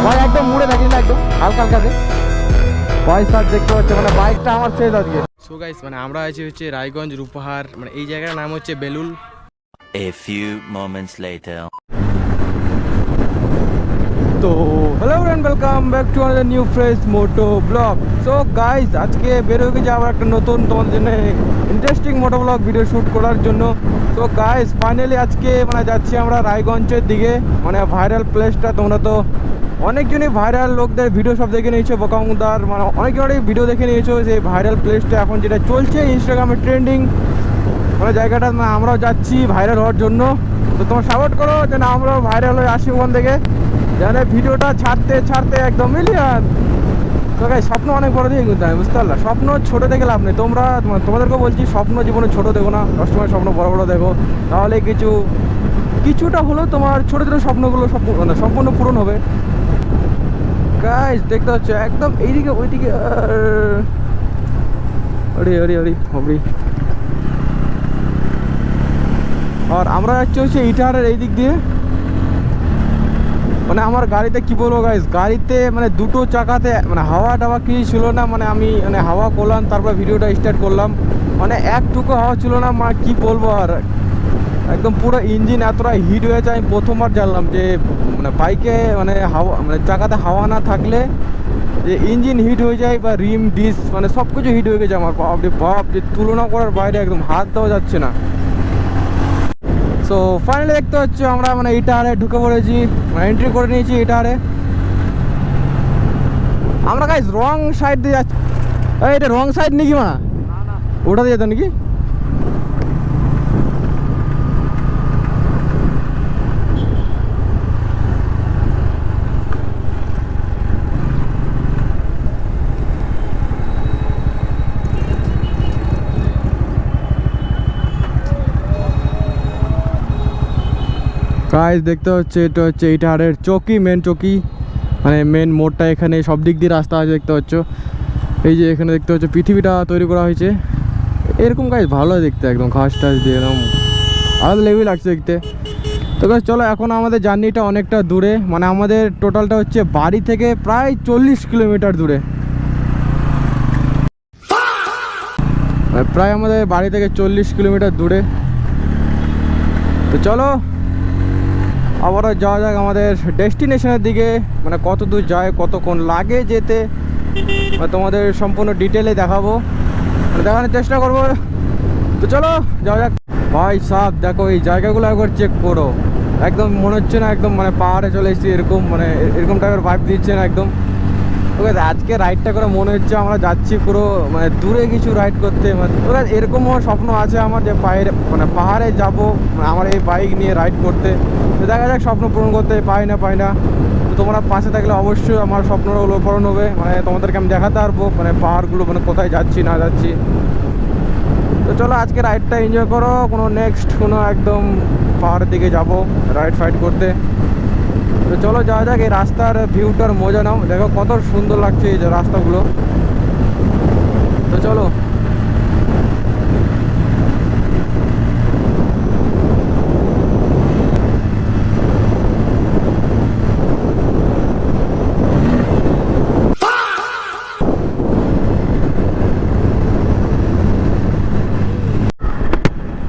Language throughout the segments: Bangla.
ভাই একদম মুড়ে থাকিস না, একদম হালকা হালকাতে পয়সা দেখতে হচ্ছে, মানে বাইকটা আমার শেষ আজকে। সো গাইস, মানে আমরা আছি হচ্ছে রায়গঞ্জ রূপহার, মানে এই জায়গার নাম হচ্ছে বেলুল। A few moments later. তো hello and welcome back to another new fresh moto vlog. So guys, আজকে বের হয়ে গেছি আবার একটা নতুন তোমাদের জন্য interesting moto vlog video shoot করার জন্য। তো গাইস ফাইনালি আজকে মানে যাচ্ছি আমরা রায়গঞ্জের দিকে, মানে ভাইরাল প্লেসটা। তোমরা তো অনেকজনই ভাইরাল লোকদের ভিডিও সব দেখে নিয়েছো, বোকামুদার মানে অনেকজনই ভিডিও দেখে নিয়েছো সেই ভাইরাল প্লেসটা এখন যেটা চলছে ইনস্টাগ্রামে ট্রেন্ডিং, মানে জায়গাটা না আমরাও যাচ্ছি ভাইরাল হওয়ার জন্য। তো তোমরা সাপোর্ট করো যে না আমরাও ভাইরাল হয়ে আসি ওখান থেকে, জানে ভিডিওটা ছাড়তে ছাড়তে একদম মিলিয়ন। তো গাই স্বপ্ন অনেক বড় দিয়ে কিন্তু আমি বুঝতে পারলাম, স্বপ্ন ছোটো দেখে লাভ নেই। তোমাদেরকেও বলছি স্বপ্ন জীবনে ছোটো দেখো না, সবসময় স্বপ্ন বড় বড় দেখো, তাহলে কিছুটা হলেও তোমার ছোটো ছোটো স্বপ্নগুলো মানে সম্পূর্ণ পূরণ হবে। গাইস দেখতে হচ্ছে একদম এইদিকে ওইদিকে, আরে আরে আরে হবরি। আর আমরা যাচ্ছি হচ্ছে ইটাহারের এই দিক দিয়ে। মানে আমার গাড়িতে কি বলবো গাইস, গাড়িতে মানে দুটো চাকাতে মানে হাওয়া টাওয়া কিছু ছিল না, মানে আমি মানে হাওয়া করলাম তারপর ভিডিওটা স্টার্ট করলাম, মানে একটুকু হাওয়া ছিল না। মানে কি বলবো আর, একদম পুরো ইঞ্জিন এতটা হিট হয়েছে। আমি প্রথমবার জানলাম যে মানে বাইকে মানে হাওয়া মানে চাকাতে হাওয়া না থাকলে যে ইঞ্জিন হিট হয়ে যায়, বা রিম ডিস মানে সব কিছু হিট হয়ে গেছে আমার। বাপ যে তুলনা করার বাইরে, একদম হাত দেওয়া যাচ্ছে না। সো ফাইনালি দেখতে হচ্ছে আমরা মানে ইটাহারে ঢুকে পড়েছি, মানে এন্ট্রি করে নিয়েছি ইটাহারে। আমরা গাইস রং সাইড দিয়ে যাচ্ছি। এটা রং সাইড নাকি মা? ওটা দিয়ে যেত নাকি? গাইস দেখতে হচ্ছে এটা হচ্ছে ইটাহারের চৌকি, মেন চৌকি, মানে মেন মোড়টা এখানে। সব দিক দিয়ে রাস্তা আছে দেখতে পাচ্ছ। এই যে এখানে দেখতে হচ্ছে পৃথিবীটা তৈরি করা হয়েছে এরকম। গাইস ভালো দেখতে, একদম ঘাস টাস দিয়ে একদম আলাদা লেভেল লাগছে দেখতে। তো গাইস চলো, এখন আমাদের জার্নিটা অনেকটা দূরে, মানে আমাদের টোটালটা হচ্ছে বাড়ি থেকে প্রায় 40 কিলোমিটার দূরে। প্রায় আমাদের বাড়ি থেকে 40 কিলোমিটার দূরে। তো চলো আবারও যাওয়া যাক আমাদের ডেস্টিনেশনের দিকে। মানে কত দূর যায়, কতক্ষণ লাগে যেতে, মানে তোমাদের সম্পূর্ণ ডিটেলে দেখাবো, মানে দেখানোর চেষ্টা করবো। তো চলো যাওয়া যাক। ভাই সাহেব দেখো এই জায়গাগুলো একবার চেক করো, একদম মনে হচ্ছে না একদম মানে পাহাড়ে চলে এসেছি এরকম, মানে এরকম টাইপের ভাইব দিচ্ছে না একদম। ওকে আজকে রাইডটা করে মনে হচ্ছে আমরা যাচ্ছি পুরো মানে দূরে কিছু রাইড করতে। মানে এরকমও স্বপ্ন আছে আমার যে পাহাড়ে যাবো, মানে আমার এই বাইক নিয়ে রাইড করতে। তো দেখা যাক স্বপ্ন পূরণ করতে পাই না। তো তোমরা পাশে থাকলে অবশ্যই আমার স্বপ্নগুলো পূরণ হবে, মানে তোমাদেরকে আমি দেখাতে পারবো মানে পাহাড়গুলো মানে কোথায় যাচ্ছি না যাচ্ছি। তো চলো আজকে রাইডটা এনজয় করো, কোনো নেক্সট কোনো একদম পাহাড়ের দিকে যাব রাইড ফাইড করতে। তো চলো যাওয়া যাক, এই রাস্তার ভিউটার মজা নাও, দেখো কত সুন্দর লাগছে এই যে রাস্তাগুলো। তো চলো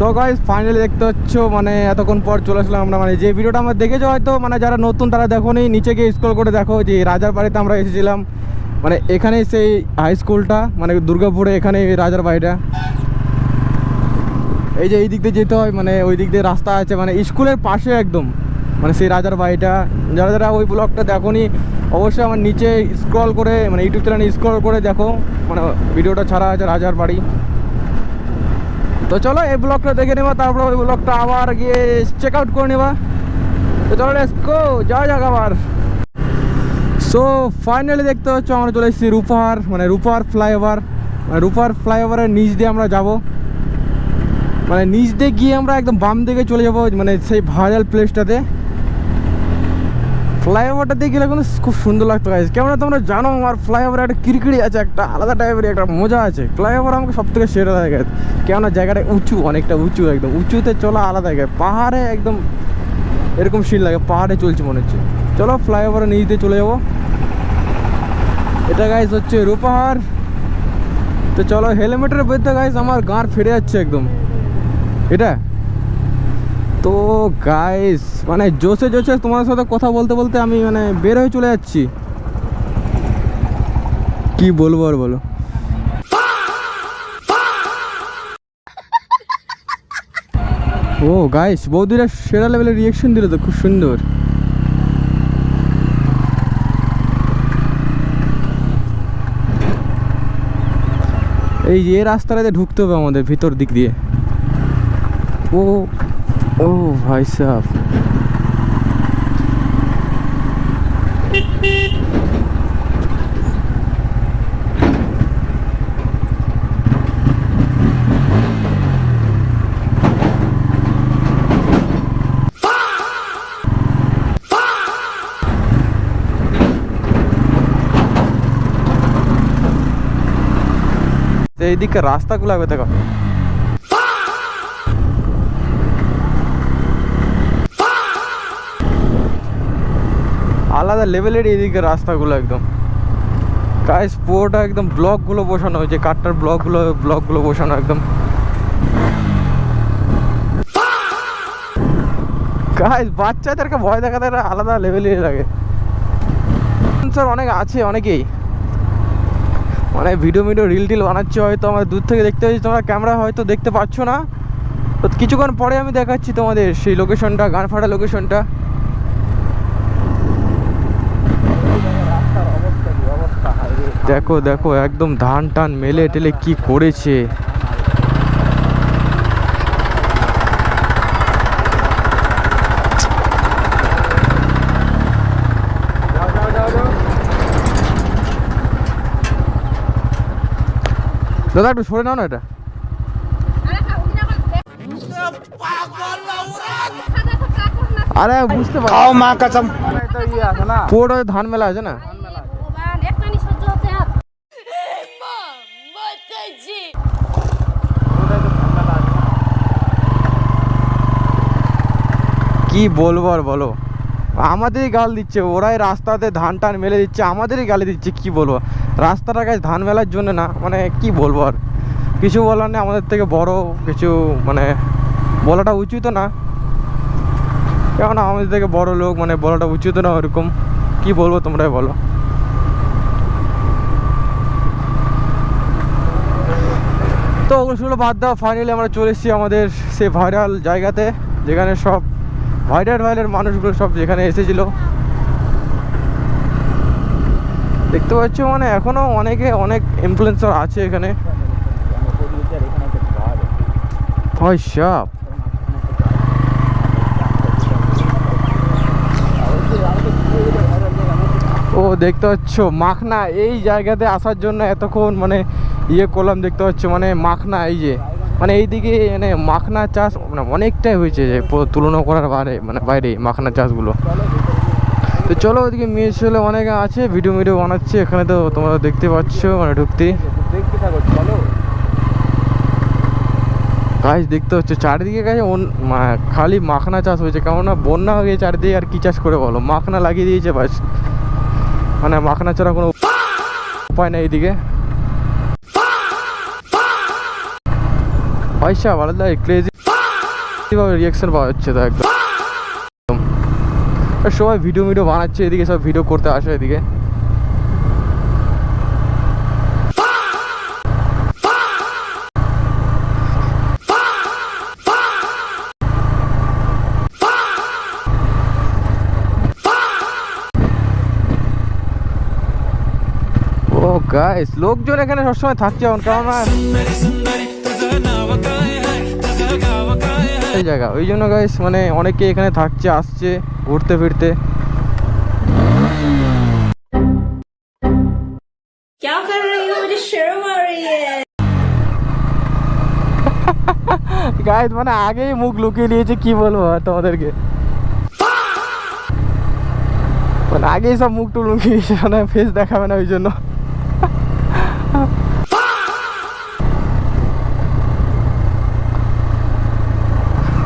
সো গাইস ফাইনালি দেখতে হচ্ছ মানে এতক্ষণ পর চলে আসলাম আমরা, মানে যে ভিডিওটা আমরা দেখেছো হয়তো, মানে যারা নতুন তারা দেখো নি, নিচে গিয়ে স্ক্রল করে দেখো যে রাজার বাড়িতে আমরা এসেছিলাম। মানে এখানেই সেই হাই স্কুলটা, মানে দুর্গাপুরে এখানে রাজার বাড়িটা। এই যে এই দিক দিয়ে যেতে হয়, মানে ওই দিক দিয়ে রাস্তা আছে, মানে স্কুলের পাশে একদম মানে সেই রাজার বাড়িটা। যারা যারা ওই ব্লগটা দেখো নি অবশ্যই আমার নিচে স্ক্রল করে মানে ইউটিউব চ্যানেলে স্ক্রল করে দেখো, মানে ভিডিওটা ছাড়া আছে রাজার বাড়ি। তো চলো এই ব্লগটা দেখে নেবা, তারপর ওই ব্লগটা আবার গিয়ে চেক আউট করে নেবা। তো চলো লেটস গো, যাওয়া যাক আবার। সো ফাইনালি দেখতে হচ্ছে আমরা চলে এসেছি রূপহার, মানে রূপহার ফ্লাইওভার। মানে রূপহার ফ্লাইওভারের নিচ দিয়ে আমরা যাব, মানে নিচ দিয়ে গিয়ে আমরা একদম বাম দিকে চলে যাব, মানে সেই ভাইরাল প্লেসটাতে। ফ্লাইওভারটা দিয়ে গেলে কিন্তু খুব সুন্দর লাগতো গাইস। কেমন তোমরা জানো আমার ফ্লাইওভার একটা কিরকিরি আছে, একটা আলাদা টাইপের একটা মজা আছে। ফ্লাইওভার আমাকে সব থেকে সেরা লাগে, কেননা জায়গাটা উঁচু, অনেকটা উঁচু, একদম উঁচুতে চলা আলাদা জায়গায়। পাহাড়ে একদম এরকম সিন লাগে, পাহাড়ে চলছে মনে হচ্ছে। চলো ফ্লাইওভারে নিচ দিয়ে চলে যাবো। এটা গাইস হচ্ছে রূপাহার। তো চলো, হেলমেটের বেঁধে গাইস আমার গাঁর ফিরে যাচ্ছে একদম এটা। তো গাইস মানে জোশে জোশে তোমার সাথে কথা বলতে বলতে আমি মানে বের হয়ে চলে যাচ্ছি, কি বলবো আর বলো। ও গাইস বৌদিরা সেরা লেভেলের রিয়াকশন দিল তো, খুব সুন্দর। এই যে রাস্তাটাতে ঢুকতে হবে আমাদের ভিতর দিক দিয়ে। ও ও ভাই সাহেব, এইদিকে রাস্তাগুলো আগে দেখো। আলাদা লেভেলের এইদিকে রাস্তাগুলো একদম গাইস, পুরোটা একদম ব্লকগুলো বসানো হয়েছে, কাঠটার ব্লকগুলো বসানো একদম গাইস। বাচ্চাদেরকে ভয় দেখাতে একটা আলাদা লেভেলের লাগে। স্যার অনেক আছে, অনেকেই মানে ভিডিও রিল টিল বানাচ্ছে, হয়তো আমার দূর থেকে দেখতে পাচ্ছি, তোমরা ক্যামেরা হয়তো দেখতে পাচ্ছ না। তো কিছুক্ষণ পরে আমি দেখাচ্ছি তোমাদের সেই লোকেশনটা, গান ফাটা লোকেশনটা। দেখো দেখো একদম ধান টান মেলে টেলে কি করেছে। দাদা একটু সরে নাও না এটা। আরে বুঝতে পারো মা কাসম, পুরোটা ধান মেলা আছে না। কি বলবো আর বলো, আমাদেরই গাল দিচ্ছে, ওরাই রাস্তাতে ধান টান মেলে দিচ্ছে, আমাদেরই গালি দিচ্ছে। কি বলবো, রাস্তাটা গাছ ধান মেলার জন্য না, মানে কি বলবো আর, কিছু বলার নেই। আমাদের থেকে বড় কিছু মানে বলাটা উচিত না, কেননা আমাদের থেকে বড় লোক, মানে বলাটা উচিত না ওরকম। কি বলবো তোমরাই বলো। তো ওগুলো বাদ দাও, ফাইনালি আমরা চলে এসেছি আমাদের সেই ভাইরাল জায়গাতে, যেখানে সব ভাইরাল মানুষগুলো সব যেখানে এসেছিল দেখতে পাচ্ছ। মানে এখনো অনেক ইনফ্লুয়েন্সার আছে এখানে। সব ও দেখতে পাচ্ছ মাখনা, এই জায়গাতে আসার জন্য এতক্ষণ মানে ইয়ে করলাম, দেখতে পাচ্ছ মানে মাখনা, এই যে মানে এইদিকে মানে মাখনা চাষ মানে অনেকটাই হয়েছে, যে তুলনা করার বাইরে মাখনা চাষগুলো। তো চলো ওইদিকে মেয়ে ছেলে অনেকে আছে, ভিডিও বানাচ্ছে এখানে, তো তোমরা দেখতে পাচ্ছ মানে ঢুকতেই গাছ দেখতে হচ্ছে চারিদিকে গাছ খালি মাখনা চাষ হয়েছে। কেননা বন্যা হয়ে গিয়ে চারিদিকে, আর কি চাষ করে বলো, মাখনা লাগিয়ে দিয়েছে বাস, মানে মাখনা ছাড়া কোনো উপায় নেই এইদিকে। পয়সা ভালো লাগে, ক্রেজি ভাবে রিয়াকশন পাওয়া যাচ্ছে তো একদম। সবাই ভিডিও বানাচ্ছে এদিকে, সব ভিডিও করতে আসে এদিকে। ও গাইস, লোকজন এখানে সবসময় থাকছে, কেননা এই জায়গা, ওই জন্য গাইস মানে অনেকে এখানে থাকছে, আসছে ঘুরতে ফিরতে। গাইস মানে আগেই মুখ লুকিয়ে নিয়েছে, কি বলবো তোমাদেরকে, মানে আগেই সব মুখ টুক লুকিয়েছে, মানে ফেস দেখাবে না ওই জন্য।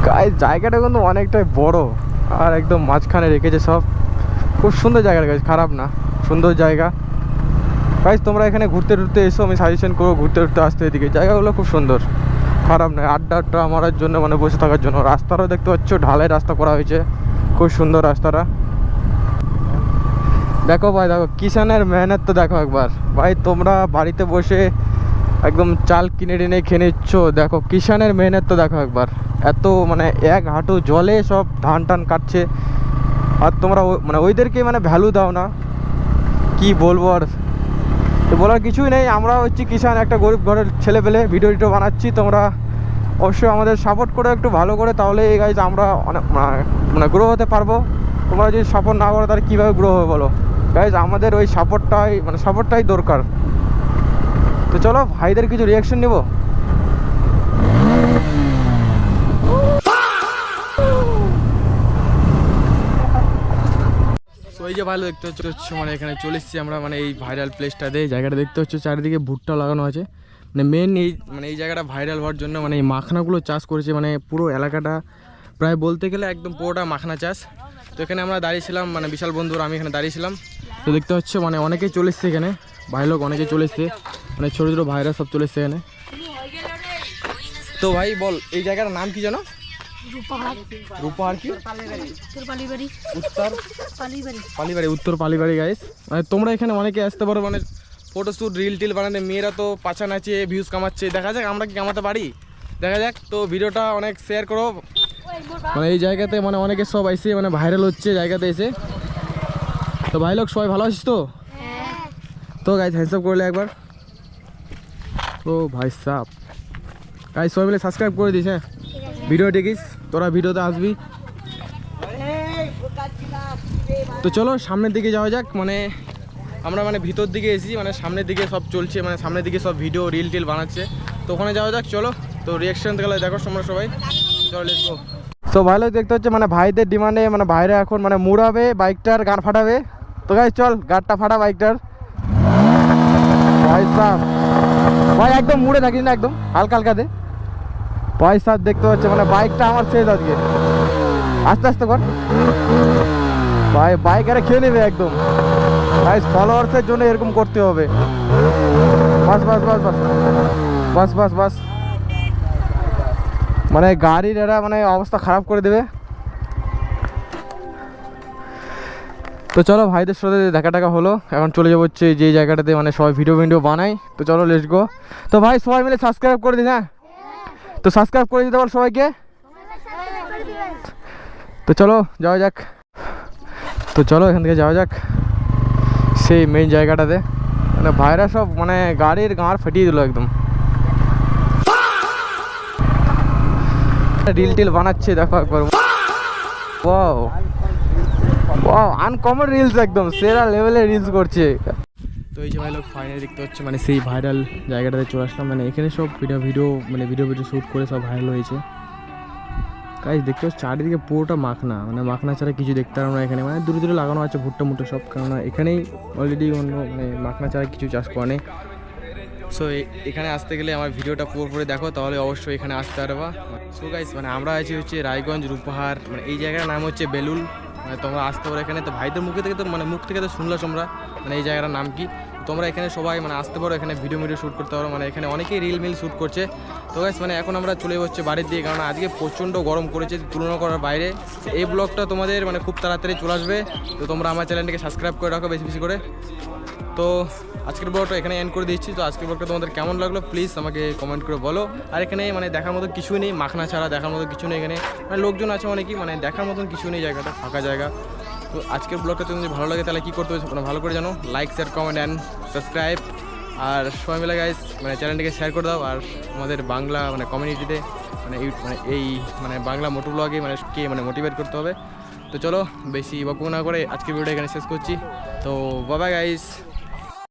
গাইস জায়গাটা কিন্তু অনেকটাই বড়, আর একদম মাঝখানে রেখেছে সব খুব সুন্দর জায়গা গাইজ, খারাপ না, সুন্দর জায়গা গাইজ। তোমরা এখানে ঘুরতে টুরতে এসো, আমি সাজেশন করবো ঘুরতে টুরতে আসতে। এদিকে জায়গাগুলো খুব সুন্দর, খারাপ নয়। আড্ডা মারার জন্য মানে বসে থাকার জন্য। রাস্তাটাও দেখতে পাচ্ছ ঢালাই রাস্তা করা হয়েছে, খুব সুন্দর রাস্তাটা। দেখো ভাই, দেখো কিষানের মেহনত তো দেখো একবার ভাই। তোমরা বাড়িতে বসে একদম চাল কিনে টেনে খেয়ে নিচ্ছ, দেখো কিষানের মেহনত তো দেখো একবার। এত মানে এক হাঁটু জলে সব ধান টান কাটছে, আর তোমরা মানে ওইদেরকে মানে ভ্যালু দাও না, কি বলবো আর। তো বলার কিছুই নেই, আমরা হচ্ছি কিষান, একটা গরিব ঘরের ছেলে পেলে ভিডিও টিডিও বানাচ্ছি। তোমরা অবশ্যই আমাদের সাপোর্ট করো একটু ভালো করে, তাহলে এই গাইজ আমরা অনেক মানে গ্রো হতে পারবো। তোমরা যদি সাপোর্ট না করো তাহলে কীভাবে গ্রো হবে বলো গাইজ? আমাদের ওই সাপোর্টটাই দরকার। তো চলো ভাইদের কিছু রিয়াকশন নিব। তো এই যে ভালো দেখতে হচ্ছে মানে এখানে চলে এসেছি আমরা, মানে এই ভাইরাল প্লেসটাতে। জায়গাটা দেখতে হচ্ছে চারিদিকে ভুট্টা লাগানো আছে, মানে মেন এই জায়গাটা ভাইরাল হওয়ার জন্য মানে এই মাখনাগুলো চাষ করেছে। মানে পুরো এলাকাটা প্রায় বলতে গেলে একদম পুরোটা মাখনা চাষ। তো এখানে আমরা দাঁড়িয়েছিলাম, মানে বিশাল বন্ধুরা আমি এখানে দাঁড়িয়েছিলাম। তো দেখতে হচ্ছে মানে অনেকেই চলে এসছে এখানে, ভাই লোক অনেকেই চলে এসছে, মানে ছোটো ছোটো ভাইরা সব চলে এসছে এখানে। তো ভাই বল, এই জায়গাটার নাম কি জানো? রূপাহার কি? উত্তর পালিবাড়ি গাইস। মানে তোমরা এখানে অনেকে আসতে পারো, মানে ফটোশ্যুট রিল টিল বানাতে। মেয়েরা তো পাছা নাচে, ভিউজ কামাচ্ছে, দেখা যাক আমরা কি কামাতে পারি, দেখা যাক। তো ভিডিওটা অনেক শেয়ার করো। মানে এই জায়গাতে মানে অনেকে সব এসে মানে ভাইরাল হচ্ছে জায়গাতে এসে। তো ভাই লোক সবাই ভালো আছিস তো? তো গাইস হ্যান্ডস আপ করলে একবার। ও ভাই সাহ গাইস, সবাই মিলে সাবস্ক্রাইব করে দিস। হ্যাঁ, ভিডিও দেখিস, তোরা ভিডিওতে আসবি। তো চলো সামনের দিকে যাওয়া যাক। মানে আমরা মানে ভিতর দিকে এসেছি, মানে সামনের দিকে সব চলছে, মানে সামনের দিকে সব ভিডিও রিল টিল বানাচ্ছে। তো ওখানে যাওয়া যাক চলো। তো রিয়াকশন গেলে দেখো তোমরা সবাই, চলো লেটস গো। তো ভালো দেখতে হচ্ছে মানে ভাইদের ডিমান্ডে মানে ভাইরা এখন মানে মুড়াবে বাইকটার, গান ফাটাবে। তো গাইস চল গানটা ফাটা বাইকটার। ভাই সাহ ভাই একদম মুড়ে থাকিস না, একদম হালকা হালকা দে ভাই সাহ। দেখতে পাচ্ছে মানে বাইকটা আমার শেষ আজকে, আস্তে আস্তে কর ভাই, বাইক আরে খেয়ে নেবে একদম। গাইস ফলোয়ার্সের জন্য এরকম করতে হবে। বাস বাস বাস বাস বাস বাস বাস, মানে গাড়ির এরা মানে অবস্থা খারাপ করে দেবে। তো চলো ভাইদের সাথে দেখা টাকা হলো, এখন চলে যাবো হচ্ছে যে জায়গাটাতে মানে সবাই ভিডিও বানাই। তো চলো লেটস গো। তো ভাই সবাই মিলে সাবস্ক্রাইব করে দিন। হ্যাঁ, তো সাবস্ক্রাইব করে দিতে বল সবাইকে। তো চলো যাওয়া যাক। তো চলো এখান থেকে যাওয়া যাক সেই মেইন জায়গাটাতে। মানে ভাইরা সব মানে গাড়ির গাঁড় ফাটিয়ে দিল একদম। রিল টিল বানাচ্ছে দেখো একবার। ওয়াও ওয়াও, আনকমন রিলস, একদম সেরা লেভেলের রিলস করছে। তো এই যে ভাই লোক ফাইনালি দেখতে হচ্ছে মানে সেই ভাইরাল জায়গাটাতে চলে আসলাম। মানে এখানে সব ভিডিও শ্যুট করে সব ভাইরাল হয়েছে। গাইস দেখতে হচ্ছে চারিদিকে পুরোটা মাখনা, মানে মাখনা ছাড়া কিছু দেখতে পারবো না এখানে। মানে দূরে দূরে লাগানো আছে ভুট্টা মুট্টা সব, কেননা এখানেই অলরেডি অন্য মানে মাখনা ছাড়া কিছু চাষ করে নেই। সো এখানে আসতে গেলে আমার ভিডিওটা পুরোপুরি দেখো, তাহলে অবশ্যই এখানে আসতে পারবা। সো গাইস মানে আমরা আছি হচ্ছে রায়গঞ্জ রূপহার, মানে এই জায়গার নাম হচ্ছে বেলুল। মানে তোমরা আসতে পারো এখানে। তো ভাইদের মুখ থেকে তো শুনলো তোমরা মানে এই জায়গাটার নাম কি। তোমরা এখানে সবাই মানে আসতে পারো, এখানে ভিডিও শ্যুট করতে পারো। মানে এখানে অনেকেই রিল মিল শ্যুট করছে। তো গাইস মানে এখন আমরা চলে যাচ্ছি বাড়ির দিকে, কারণ আজকে প্রচণ্ড গরম করেছে তুলনা করার বাইরে। এই ব্লগটা তোমাদের মানে খুব তাড়াতাড়ি চলে আসবে। তো তোমরা আমার চ্যানেলটিকে সাবস্ক্রাইব করে রাখো বেশি বেশি করে। তো আজকের ব্লগটা এখানে এন্ড করে দিচ্ছি। তো আজকের ব্লগটা তোমাদের কেমন লাগলো প্লিজ আমাকে কমেন্ট করে বলো। আর এখানে মানে দেখার মতো কিছুই নেই, মাখনা ছাড়া দেখার মতো কিছু নেই এখানে। মানে লোকজন আছে অনেকই, মানে দেখার মতন কিছু নেই, জায়গাটা ফাঁকা জায়গা। তো আজকের ব্লগটা যদি ভালো লাগে তাহলে কী করতে হবে মানে ভালো করে জানো, like share comment and subscribe. আর সবাই মিলে গাইস মানে চ্যানেলটিকে শেয়ার করে দাও। আর আমাদের বাংলা মানে কমিউনিটিতে এই বাংলা মোটো ব্লগে মানে কে মানে মোটিভেট করতে হবে। তো চলো বেশি বকবক না করে আজকের ভিডিওটা এখানে শেষ করছি। তো বাই বাই গাইস।